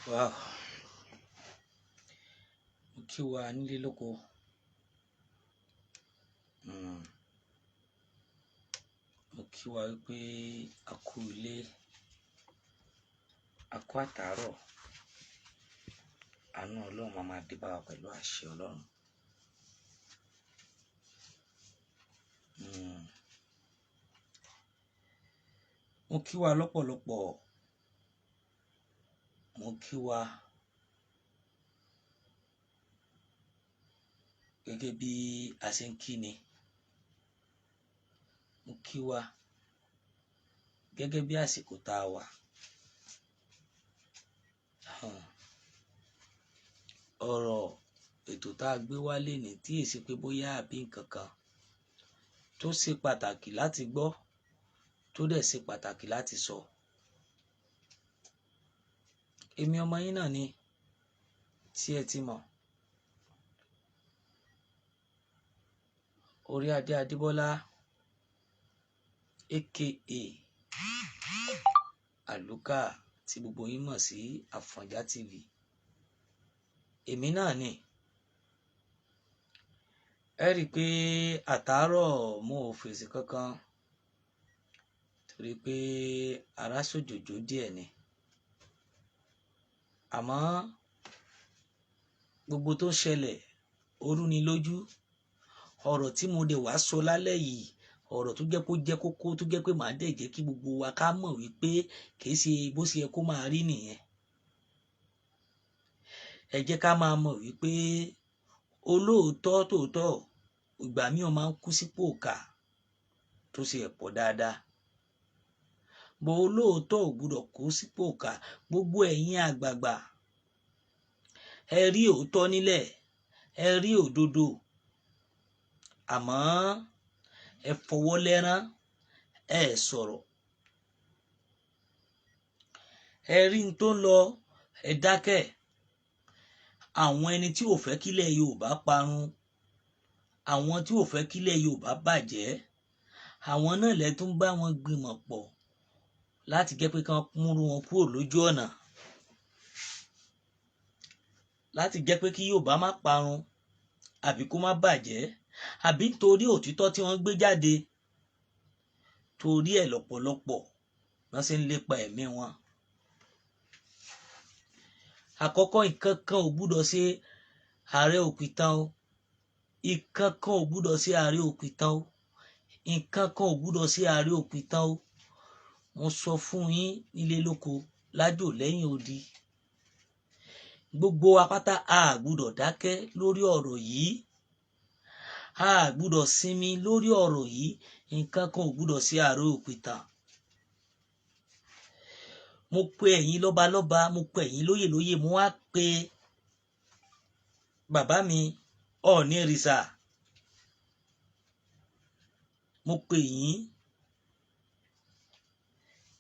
Wow. Mo kí wa nílé lóko. Mo kí wa wípé a kú ilé, a kú àtàárọ̀. Àánú Ọlọ́run máa dé bá wa pẹ̀lú àṣẹ Ọlọ́run. Mo kí wa lọ́pọ̀lọpọ̀. Mo kí wa gẹ́gẹ́ bí a ṣe ń kí ni. Mo kí wa gẹ́gẹ́ bí àsìkò tá a wà. Ọ̀rọ̀ ètò tá a gbé wá lénìí tí èsì pé bóyá àbí nǹkankan tó ṣe pàtàkì láti gbọ́, tó dẹ̀ ṣe pàtàkì láti sọ. Èmi ọmọ yín náà ni tí ẹ ti mọ̀. Orí Adé Adébọ́lá aka Àlùkà tí gbogbo yín mọ̀ sí Àfọ̀njá TV. Èmi náà ni. Ẹ rí i pé àtàárọ̀ mo ò fèsì kankan torí pé ara ṣòjòjò díẹ̀ ni. Àmọ́ gbogbo tó ṣẹlẹ̀ ó rú ni lójú. Ọ̀rọ̀ tí mo dẹ̀ wá sọ lálẹ́ yìí, ọ̀rọ̀ tó jẹ́ kó jẹ́ kókó, tó jẹ́ pé màá dẹ̀ jẹ́ kí gbogbo wa ká mọ̀ wípé kìí ṣe bó ṣe yẹ kó máa rí nìyẹn. Ẹ jẹ́ ká máa mọ̀ wípé olóòótọ́ tòótọ́ ìgbà míì máa ń kú sípò ìkà tó ṣe ẹ̀pọ̀ dáadáa. Bó olóòótọ́ ò gbúdọ̀ kú sípò ìkà. Gbogbo ẹ̀yin àgbààgbà, ẹ rí òótọ́ nílẹ̀, ẹ rí òdodo. Àmọ́ ẹ fọwọ́ lẹ́rán, ẹ sọ̀rọ̀. Ẹ rí n tó ń lọ, ẹ dákẹ́. Àwọn ẹni tí ò fẹ́ kílẹ̀ Yorùbá parun, àwọn tí ò fẹ́ kílẹ̀ Yorùbá bàjẹ́, àwọn náà lẹ tún bá wọn gbìmọ̀ pọ̀ láti jẹ́ pé kán múrú wọn kúrò lójú ọ̀nà. Láti jẹ́ pé kí Yorùbá má parun àbí kó má bàjẹ́, àbí torí òtítọ́ tí wọ́n gbé jáde. Torí ẹ̀ lọ́pọ̀lọpọ̀ wọ́n sì ń lépa ẹ̀mí wọn. Àkọ́kọ́, nǹkan kan ò gbúdọ̀ ṣe ààrẹ òpìtàn o. Nǹkan kan ò gbúdọ̀ ṣe ààrẹ òpìtàn o. Nǹkan kan ò gbúdọ̀ ṣe ààrẹ òpìtàn o. Mo sọ fún yín nílé lóko, lájò lẹ́yìn odi. Gbogbo apáta a gbúdọ̀ dákẹ́ lórí ọ̀rọ̀ yìí. A gbúdọ̀ sinmi lórí ọ̀rọ̀ yìí. Nǹkan kan ò gbúdọ̀ ṣe ààrẹ òpìtàn. Mo pe ẹ̀yin lọ́balọ́ba, mo pe ẹ̀yin lóyèlóyè, mo wá pe bàbá mi Ọọ̀ni ìrìṣà. Mo pe yín.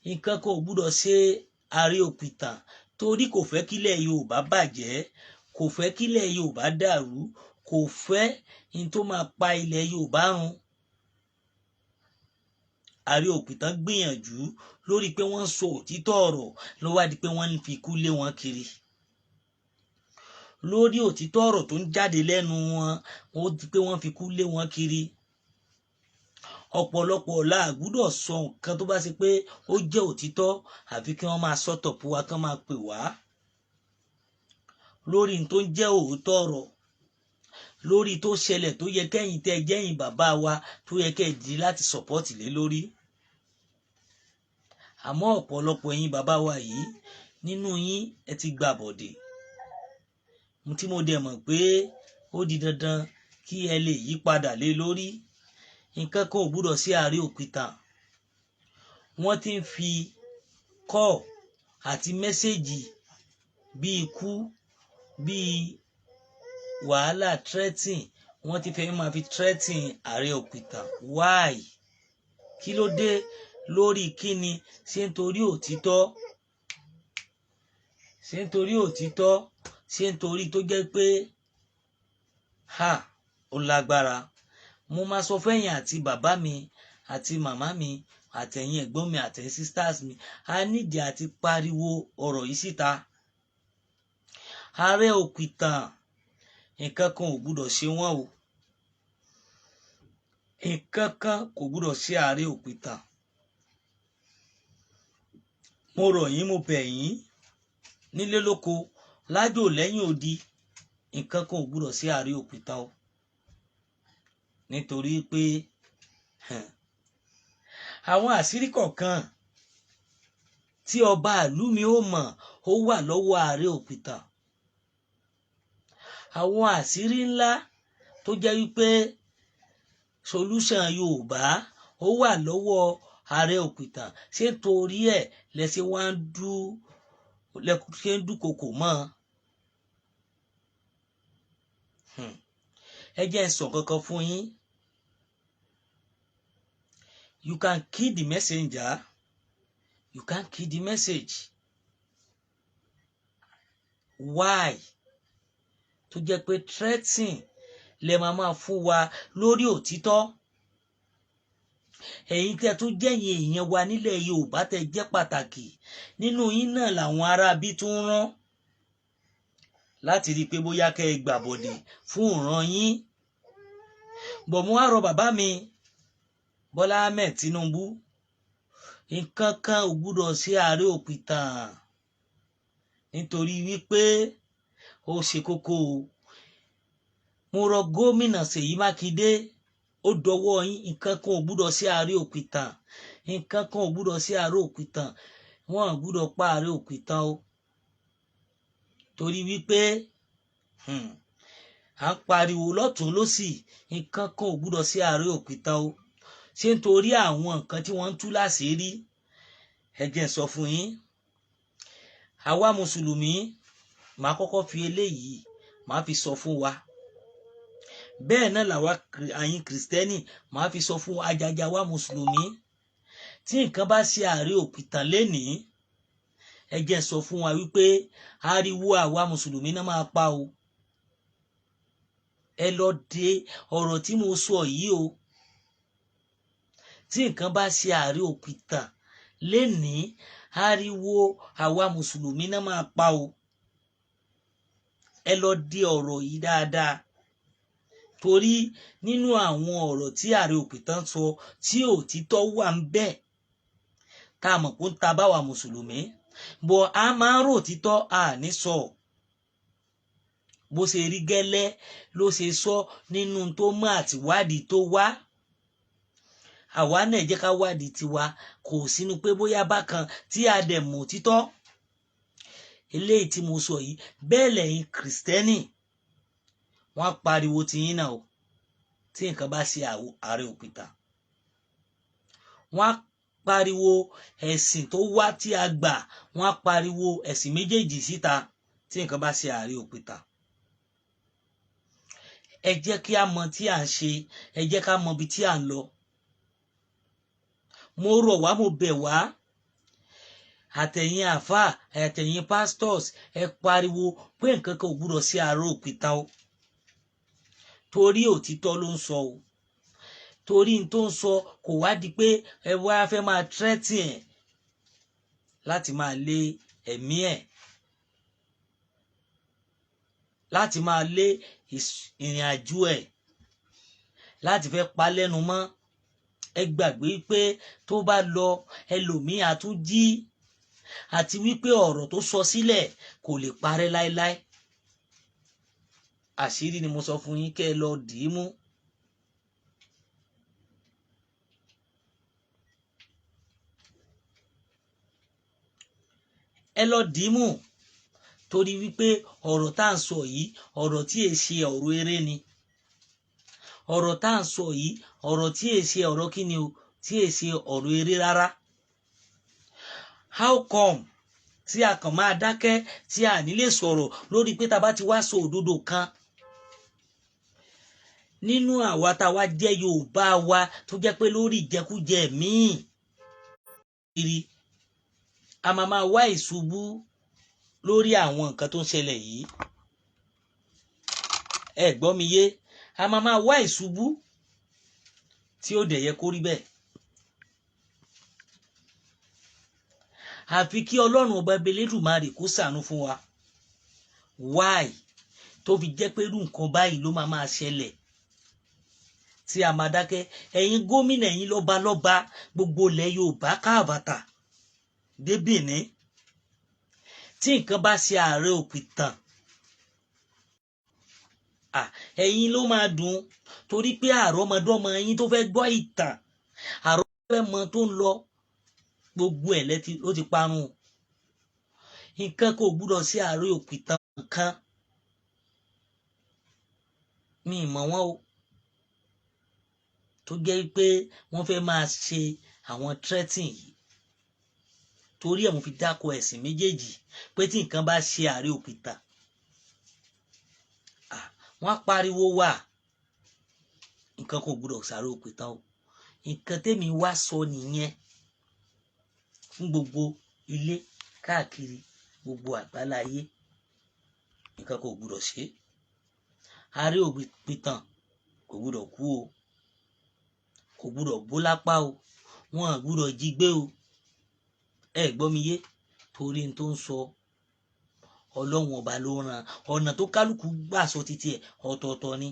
Nǹkan kan ò gbúdọ̀ ṣe ààrẹ òpìtàn torí kò fẹ́ kílẹ̀ Yorùbá bàjẹ́, kò fẹ́ kílẹ̀ Yorùbá dàrú, kò fẹ́ ní tó máa pa ilẹ̀ Yorùbá run. Ààrẹ òpìtàn gbìyànjú lórí pé wọ́n ń sọ òtítọ́ ọ̀rọ̀ ló wá di pé wọ́n ń fi ikú lé wọn kiri. Lórí òtítọ́ ọ̀rọ̀ tó ń jáde lẹ́nu wọn, ó di pé wọ́n fi ikú lé wọn kiri. Ọ̀pọ̀lọpọ̀ la gbúdọ̀ sọ nǹkan tó bá ṣe pé ó jẹ́ òtítọ́ àfi kí wọ́n máa sọ́tọ̀pù wa, kán máa pè wá. Lórí tó ń jẹ́ òótọ́ ọ̀rọ̀, lórí tó ṣẹlẹ̀ tó yẹ kẹ́yìn tẹ́ jẹ́yìn bàbá wa tó yẹ kẹ́ di láti sọ̀pọ́tì lé lórí. Àmọ́ ọ̀pọ̀lọpọ̀ ẹ̀yin bàbá wa yìí, nínú yín ẹ ti gbà bọ̀dè. Tí mo dẹ̀ mọ̀ pé ó di dandan kí ẹ lè yí padà lé lórí. Nǹkan kan ò gbúdọ̀ sí ààrẹ òpìtàn. Wọ́n ti ń fi kọ́ àti mẹ́sẹ̀gì bí ikú, bí wàhálà threatening, wọ́n ti fẹ́ máa fi threatening ààrẹ òpìtàn. Why? Kí ló dé? Lórí kíni? Ṣé nítorí òtítọ́? Ṣé nítorí òtítọ́? Ṣé nítorí tó jẹ́ pé ó lágbára? Mo máa sọ fẹ́yìn àti bàbá mi àti màmá mi àtẹ̀yìn ẹ̀gbọ́n mi àtẹ̀yìn sisters mi, a nídìí àti pariwo ọ̀rọ̀ yìí síta. ààrẹ òpìtàn nǹkan kan ò gbúdọ̀ ṣe wọ́n o, nǹkan kan kò gbúdọ̀ ṣe ààrẹ òpìtàn. Mo rọ̀ yín, mo bẹ̀ yín nílé lóko lájò lẹ́yìn odi, nǹkan kan ò gbúdọ̀ ṣe ààrẹ òpìtàn o, nítorí pé àwọn àṣírí kọ̀ọ̀kan tí ọba ìlú mi ó mọ̀ ó wà lọ́wọ́ ààrẹ òpìtàn. Àwọn àṣírí ńlá tó jẹ́ wípé solution Yorùbá ó wà lọ́wọ́ ààrẹ òpìtàn. Ṣé torí ẹ̀ lẹ́sẹ̀ wá ń dúnkokò mọ́? Ẹ jẹ́ n sọ kankan fún yín. You can kill the messenger, you can't kill the message. Why? Tó jẹ́ pé threatening lẹ máa fún wa lórí òtítọ́. Ẹ̀yin tẹ́ tún jẹ́yìn èèyàn wa nílẹ̀ Yorùbá tẹ́ jẹ́ pàtàkì, nínú yín náà làwọn aráabí tún rán láti rí i pé bóyá kẹ́ ẹ gbàbọ̀dè fún ìran yín. Bọ̀ mo wá rọ bàbá mi Bọ́lá Ahmed Tinubu, nǹkan kan ò gbúdọ̀ ṣe ààrẹ òpìtàn, nítorí wípé ó ṣe kókó o. Mo rọ gómìnà Ṣèyí Mákindé, ó dọwọ́ yín, nǹkan kan ò gbúdọ̀ ṣe ààrẹ òpìtàn, nǹkan kan ò gbúdọ̀ ṣe ààrẹ òpìtàn. Wọ́n ò gbúdọ̀ pa ààrẹ òpìtàn o, torí wípé à ń pariwo lọ́tùn lósì, nǹkan kan ò gbúdọ̀ ṣe ààrẹ òpìtàn o. Ṣé nítorí àwọn nǹkan tí wọ́n ń tú láṣìírí? Ẹ jẹ́ n sọ fún yín, àwa mùsùlùmí, màá kọ́kọ́ fi eléyìí màá fi sọ fún wa. Bẹ́ẹ̀ náà làwa àyín kìrìsìtẹ́nì màá fi sọ fún ajaja wa mùsùlùmí. Tí nǹkan bá ṣe ààrẹ òpìtàn lénìí, ẹ jẹ́ n sọ fún wa wípé ariwo àwa mùsùlùmí náà máa pa o. Ẹ lọ de ọ̀rọ̀ tí mo sọ yìí o. Tí nǹkan bá ṣe ààrẹ òpìtàn lénìí, ariwo àwa mùsùlùmí náà máa pa o. Ẹ lọ de ọ̀rọ̀ yìí dáadáa, torí nínú àwọn ọ̀rọ̀ tí ààrẹ òpìtàn sọ tí òtítọ́ wà ń bẹ, tá a mọ̀ pé ń ta báwa mùsùlùmí, bọ̀ a máa ń rò òtítọ́ àní sọ. Bó ṣe rí gẹ́lẹ́ ló ṣe sọ nínú tó mọ̀ àtiwádìí tó wá. Àwa náà jẹ́ ká wádìí tiwa, kò sínú pé bóyá bákan tí a dẹ̀ mọ̀ òtítọ́. Eléyìí tí mo sọ yìí, bẹ́ẹ̀ lẹ́yìn kìrìsìtẹ́nì wọ́n pariwo ti yín náà o. Tí nǹkan bá ṣe ààrẹ òpìtàn, wọ́n pariwo ẹ̀sìn tó wá tí a gbà, wọ́n pariwo ẹ̀sìn méjèèjì síta tí nǹkan bá ṣe ààrẹ òpìtàn. Ẹ jẹ́ kí a mọ tí à ń ṣe, ẹ jẹ́ ká mọ ibi tí à ń lọ. Mo rọ̀ wá, mo bẹ̀ wá, àtẹ̀yin àfáà, àtẹ̀yin pastors, ẹ pariwo pé nǹkan kan ò gbúdọ̀ ṣe ààrẹ òpìtàn o. Torí òtítọ́ ló ń sọ o. Torí n tó ń sọ kò wá di pé ẹ wá fẹ́ máa threaten ẹ̀ láti máa lé ẹ̀mí ẹ̀, láti máa lé ìrìn àjò ẹ̀, láti fẹ́ pa lẹ́nu mọ́. Ẹ gbàgbé pé tó bá lọ ẹlòmíì á tún jí, àti wípé ọ̀rọ̀ tó sọ sílẹ̀ kò lè parẹ́ láéláé. Àṣírí ni mo sọ fún yín, kẹ́ ẹ lọ dì í mú. Ẹ lọ dì í mú, torí wípé ọ̀rọ̀ tá à ń sọ yìí, ọ̀rọ̀ tí è ṣe ọ̀rọ̀ eré ni. Ọ̀rọ̀ tá à ń sọ yìí, ọ̀rọ̀ tí è ṣe ọ̀rọ̀ kíni o, tí è ṣe ọ̀rọ̀ eré rárá. How come tí a kàn máa dákẹ́, tí a ní lè sọ̀rọ̀ lórí pé tá bá ti wá sọ òdodo kan nínú àwa tá wá jẹ́ Yorùbá wa, tó jẹ́ pé lórí ìjẹkújẹ míì kiri, a máa wá ìṣubú lórí àwọn nǹkan tó ń ṣẹlẹ̀ yìí. Ẹ gbọ́ mi yé, a máa wá ìṣubú tí ó dẹ̀ yẹ kó rí bẹ́ẹ̀. Àfi kí Ọlọ́run ọba Elédùmarè kó ṣàánú fún wa. why tó fi jẹ́ pé irú nǹkan báyìí ló máa ṣẹlẹ̀ tí a máa dákẹ́. Ẹ̀yin gómìnà, ẹ̀yin lọ́balọ́ba gbogbo ilẹ̀ Yorùbá káàbàtà dé Benin, tí nǹkan bá ṣe ààrẹ òpìtàn, ẹ̀yin ló máa dùn, torí pé àrọ́mọdọ́mọ yín tó fẹ́ gbọ́ ìtàn, àrọ́mọdọ́mọ tó ń lọ, gbogbo ẹ̀ ló ti parun. Nǹkan kò gbúdọ̀ sí ààrẹ òpìtàn kan, mi ì mọ̀ wọ́n o, tó jẹ́ pé wọ́n fẹ́ máa ṣe àwọn threatening yìí. Torí ẹ̀ mo fi dákọ̀ ẹ̀sìn méjèèjì pé tí nǹkan bá ṣe ààrẹ òpìtàn, wọ́n á pariwo wà, nǹkan kò gbúdọ̀ sàárè òpìtàn o. Nǹkan tèmi wá sọ nìyẹn fún gbogbo ilé káàkiri gbogbo àgbáláyé, nǹkan kò gbúdọ̀ ṣe. Ààrẹ òpìtàn kò gbúdọ̀ kú o, kò gbúdọ̀ bó lápá o, wọn à gbúdọ̀ jí gbé o. Ẹ gbọ́ mi yé, torí n tó ń sọ Ọlọ́run ọba ló rán, ọ̀nà tó kálukú gbà sọ títí ẹ̀ ọ̀tọ̀ọ̀tọ̀ ni.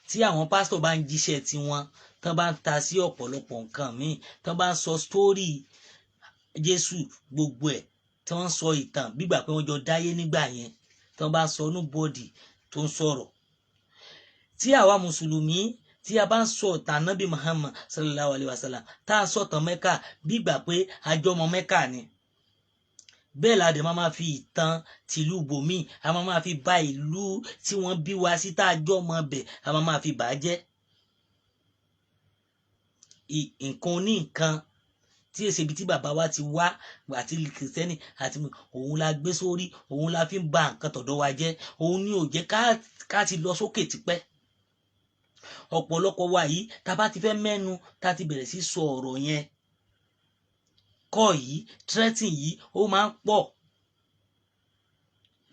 Tí àwọn pásítọ̀ bá ń jíṣẹ́ tiwọn, tán bá ń ta sí ọ̀pọ̀lọpọ̀ nǹkan míì, tán bá ń sọ sítórì Jésù gbogbo ẹ̀, tí wọ́n ń sọ ìtàn bígbà pé wọ́n jọ dáyé nígbà yẹn, tán bá ń sọ nobody tó ń sọ̀rọ̀. Tí àwa mùsùlùmí tí a bá ń sọ ìtàn Nábì Muhammad sallallahu alayhi wa sallam, tá a sọ ìtàn Mẹ́kà bígbà pé àjọmọ Mẹ́kà ni. Bẹ́ẹ̀ la dẹ̀ máa fi ìtàn tìlú bòmíì, a máa fi bà ìlú tí wọ́n bí wa sí tá a jọ mọ bẹ̀, a máa fi bà á jẹ́. Nǹkan oní nǹkan tí èsì ibi tí bàbá wa ti wá àti kìrìsìtẹ́nì àti òun la gbé sórí, òun la fi ń ba nǹkan tọ̀dọ̀ wa jẹ́, òun ni ò jẹ́ ká ti lọ sókè tipẹ́. Ọ̀pọ̀lọpọ̀ wa yìí tá a bá ti fẹ́ mẹ́nu, tá a ti bẹ̀rẹ̀ sí sọ ọ̀rọ̀ yẹn kọ́ yìí, threatening yìí ó máa ń pọ̀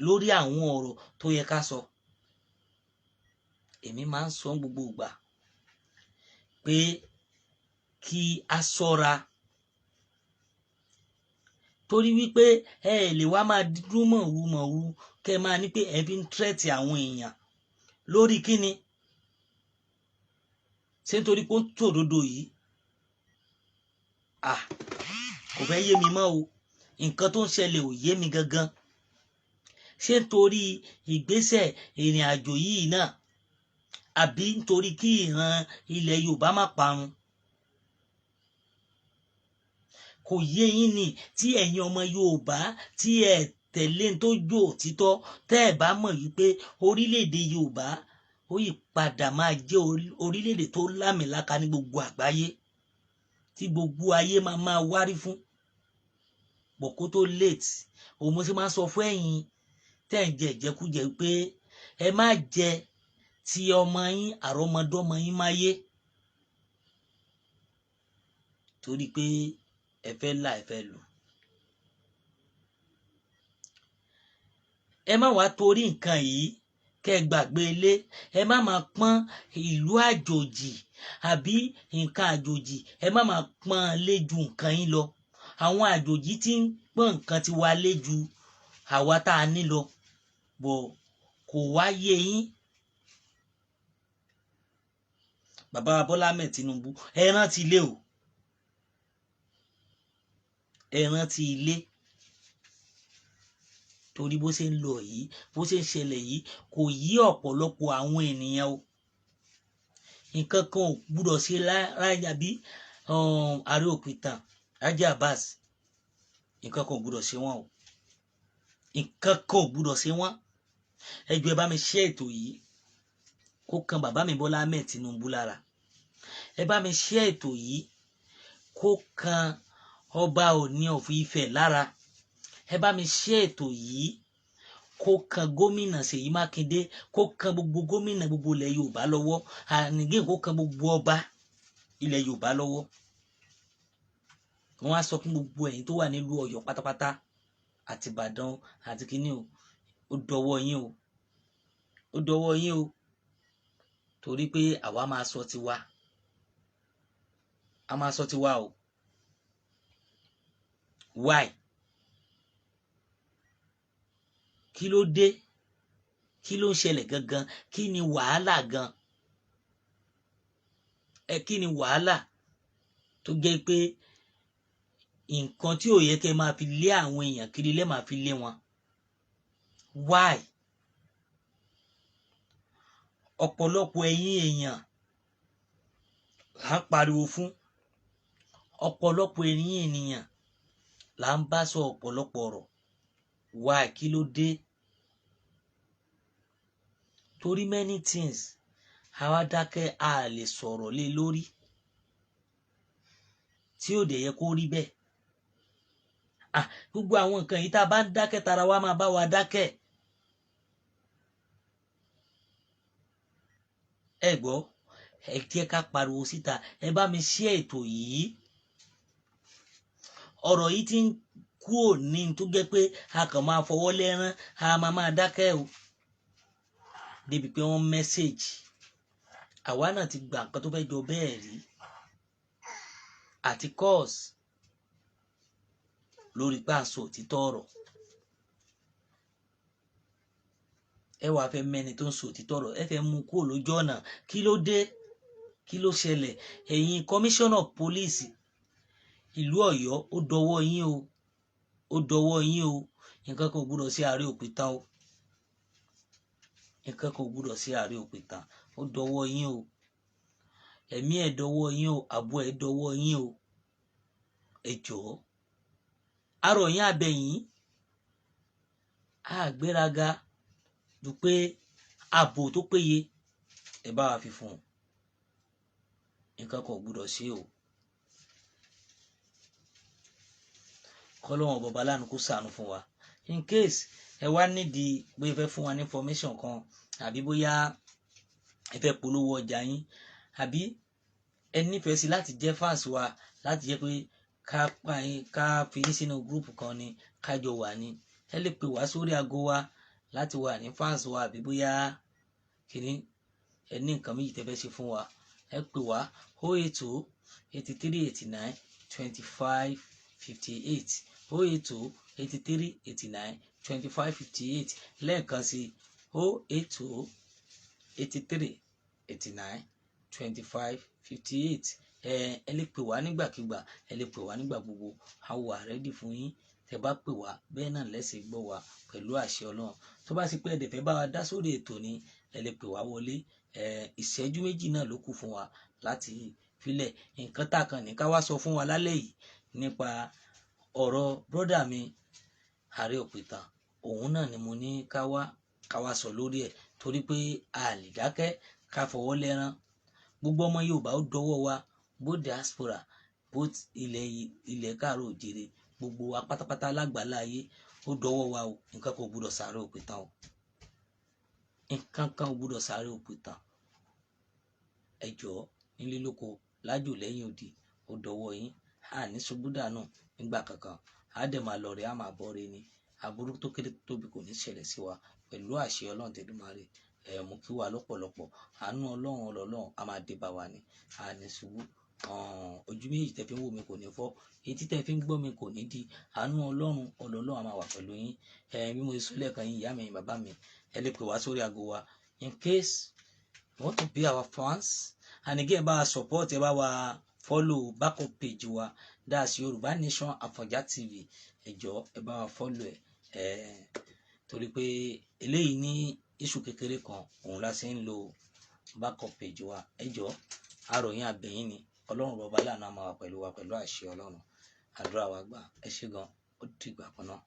lórí àwọn ọ̀rọ̀ tó yẹ ká sọ. Èmi máa ń sọ gbogbo ìgbà pé kí a ṣọ́ra, torí wípé ẹ lè wá máa dúró mọ̀rú kẹ́ máa ní pé ẹ fi ń threat àwọn èèyàn lórí kíni, ṣé nítorí pé ó ń tòdodo yìí? Kò fẹ́ yé mi mọ́ o, nǹkan tó ń ṣẹlẹ̀ ò yé mi gangan. Ṣé nítorí ìgbésẹ̀ ìrìn àjò yìí náà, àbí nítorí kí ìran ilẹ̀ Yorùbá má parun? Kò yé yín ni, tí ẹ̀yin ọmọ Yorùbá tí ẹ tẹ̀lé tó jó òtítọ́, tẹ́ ẹ bá mọ̀ wípé orílẹ̀-èdè Yorùbá ó yí padà máa jẹ́ orílẹ̀-èdè tó lámìlaka ní gbogbo àgbáyé, tí gbogbo ayé máa wárí fún. Bọ̀ kó tó late, òun mo ṣe máa sọ fún ẹ̀yin tẹ́ ẹ̀ ń jẹ ìjẹkújẹ pé ẹ má jẹ ti ọmọ yín àrọ́mọdọ́mọ yín máyé, torí pé ẹ fẹ́ là ẹ fẹ́ lù. Ẹ má wá torí nǹkan yìí kẹ́ gbàgbé ilé, ẹ má máa pọ́n ìlú àjòjì àbí nǹkan àjòjì, ẹ má máa pọ́n lé ju nǹkan yín lọ. Àwọn àjòjì tí ń pọ́n nǹkan ti wá lé ju àwa tá a ní lọ, bọ̀ kò wá yé yín. Bàbá Bọ́lá Ahmed Tinubu, ẹ rántí ilé o, ẹ rántí ilé, torí bó ṣe ń lọ yìí, bó ṣe ń ṣẹlẹ̀ yìí kò yí ọ̀pọ̀lọpọ̀ àwọn ènìyàn o. Nǹkan kan ò gbúdọ̀ ṣe láyà bí ààrẹ òpìtàn Ajé Abbas, nǹkan kan ò gbúdọ̀ ṣe wọ́n o, nǹkan kan ò gbúdọ̀ ṣe wọ́n. Ẹ jọ̀ọ́ ẹ bá mi share ètò yìí kó kan bàbá mi Bọ́lá Ahmed Tinubu lára. Ẹ bá mi share ètò yìí kó kan ọba Ọọ̀ni of Ifẹ̀ lára. Ẹ bá mi share ètò yìí kó kan gómìnà Ṣèyí Mákindé, kó kan gbogbo gómìnà gbogbo ilẹ̀ Yorùbá lọ́wọ́, ànìgé kó kan gbogbo ọba ilẹ̀ Yorùbá lọ́wọ́. Wọ́n á sọ fún gbogbo ẹ̀yin tó wà nílùú Ọ̀yọ́ pátápátá àti Ìbàdàn àti kíní o, ó dọwọ́ yín o, ó dọwọ́ yín o, torí pé àwa máa sọ tiwa, a máa sọ tiwa o. Why? kí ló dé, kí ló ń ṣẹlẹ̀ gangan, kí ni wàhálà gan, kí ni wàhálà tó jẹ́ pé nǹkan tí ò yẹ kẹ́ máa fi lé àwọn èèyàn kiri lẹ́ máa fi lé wọn. Why? Ọ̀pọ̀lọpọ̀ ẹ̀yin èèyàn là ń pariwo fún, ọ̀pọ̀lọpọ̀ ẹ̀yin ènìyàn là ń bá sọ ọ̀pọ̀lọpọ̀ ọ̀rọ̀. Why? Kí ló dé? Torí many things àwa dákẹ́ a lè sọ̀rọ̀ lé lórí tí ò dẹ̀ yẹ kó rí bẹ́ẹ̀. Gbogbo àwọn nǹkan yìí tá a bá ń dákẹ́ tara wa máa bá wa dákẹ́. Ẹ gbọ́, ẹ jẹ́ ká pariwo síta, ẹ bá mi share ètò yìí. Ọ̀rọ̀ yìí ti ń kúrò ní tó jẹ́ pé a kàn máa fọwọ́ lẹ́rán, a máa dákẹ́ o. Débi pé wọ́n message. Àwa náà ti gbà nǹkan tó fẹ́ jọ bẹ́ẹ̀ rí. Àti course lórí pàṣọ òtítọ́ ọ̀rọ̀. Ẹ wá fẹ́ mẹ́ni tó ń sọ òtítọ́ ọ̀rọ̀, ẹ fẹ́ mú kúrò lójú ọ̀nà. Kí ló dé? Kí ló ṣẹlẹ̀? Ẹ̀yin commissioner of police ìlú Ọ̀yọ́, ó dọwọ́ yín o, ó dọwọ́ yín o. Nǹkan kan ò gbúdọ̀ sí ààrẹ òpìtàn o. Nǹkan kan ò gbúdọ̀ sí ààrẹ òpìtàn, ó dọwọ́ yín o. Ẹ̀mí ẹ̀ dọwọ́ yín o, àbọ̀ ẹ̀ dọwọ́ yín o. Ẹ jọ̀ọ́, arọ̀ yín abẹ́yìn, àgbéraga dù pé ààbò tó péye ẹ bá wa fi fún un. Nǹkan kan ò gbúdọ̀ sí o. Kọ́lọ́hun bàbá lánàá kó ṣàánú fún wa. In case ẹ wá nídìí bóyá ẹ fẹ́ fún wa ní information kan, àbí bóyá ẹ fẹ́ polówó ọjà yín, àbí ẹ nífẹ̀ẹ́ sí láti jẹ́ fans wa, láti jẹ́ pé ká fi yín sínú group kan ni, ká jọ wà ní. Ẹ lè pè wá sórí aago wa láti wà ní fans wa, àbí bóyá kìíní ẹ ní nǹkan méjì tẹ́ fẹ́ ṣe fún wa. Ẹ pè wá 080 83 89 25 58 080 83 89 25 58 lẹ́ẹ̀kan sí 080 83 89 25 58. Ẹ lè pè wá nígbàkigbà, ẹ lè pè wá nígbà gbogbo. A wà ready fún yín. Tẹ́ bá pè wá bẹ́ẹ̀ náà lẹ́sẹ̀ gbọ́ wa pẹ̀lú àṣẹ Ọlọ́run. Tó bá sì pé ẹ dẹ̀ fẹ́ bá wa dá sórí ètò ni, ẹ lè pè wá wọlé. Ìṣẹ́jú méjì náà ló kù fún wa láti filẹ̀. Nǹkan tá kan ní ká wá sọ fún wa lálẹ́ yìí nípa ọ̀rọ̀ brother mi ààrẹ òpìtàn. Òun náà ni mo ní ká wá sọ lórí ẹ̀, torí pé a lè dákẹ́ ká fọwọ́ lẹ́rán. Gbogbo ọmọ Yorùbá ó dọwọ́ wa, both diaspora, both ilẹ̀ káàró òjìrè, gbogbo wa pátápátá lágbàlá ayé ó dọwọ́ wa o. Nǹkan kan ò gbúdọ̀ sáré òpìtàn o. Nǹkan kan ò gbúdọ̀ sáré òpìtàn. Ẹ jọ̀ọ́, nílé lóko lájò lẹ́yìn odi, ó dọwọ́ yín. A ní ṣubú dànù nígbà kankan. A dẹ̀ máa lọ rẹ̀, a máa bọ́ rẹ̀ ni. Aburú tó kéré tóbi kò ní ṣẹlẹ̀ sí wa pẹ̀lú àṣẹ Ọlọ́run Tẹ̀dúmàrè. Mú kí wa lọ́pọ̀lọpọ̀. Àánú Ọlọ́run a máa dé bá wa ni. A ní ṣubú. Ojú méjì tẹ́ fi ń wò mí kò ní fọ́, etí tẹ́ fi ń gbọ́ mi kò ní di. Àánú Ọlọ́run a máa wà pẹ̀lú yín. Bí mo ṣe sọ lẹ́ẹ̀kan, yín ìyá mi, bàbá mi, ẹ lè pè wá sórí aago wa. In case you want to be our fans, and again bá wa support, ẹ bá wa follow backup page wa, that's Yorùbá Nation Àfọ̀njá TV. Ẹ jọ̀ọ́, ẹ bá wa follow ẹ̀. Torí pé eléyìí ní issue kékeré kan, òun la ṣe ń lo backup page wa. Ẹ jọ̀ọ́, àròyìn abẹ́yìn ni. Ọlọ́run bàbá lánàá máa wà pẹ̀lú wa pẹ̀lú àṣẹ Ọlọ́run. Àdúrà wa gbà. Ẹ ṣé gan. Ó dìgbà kan náà.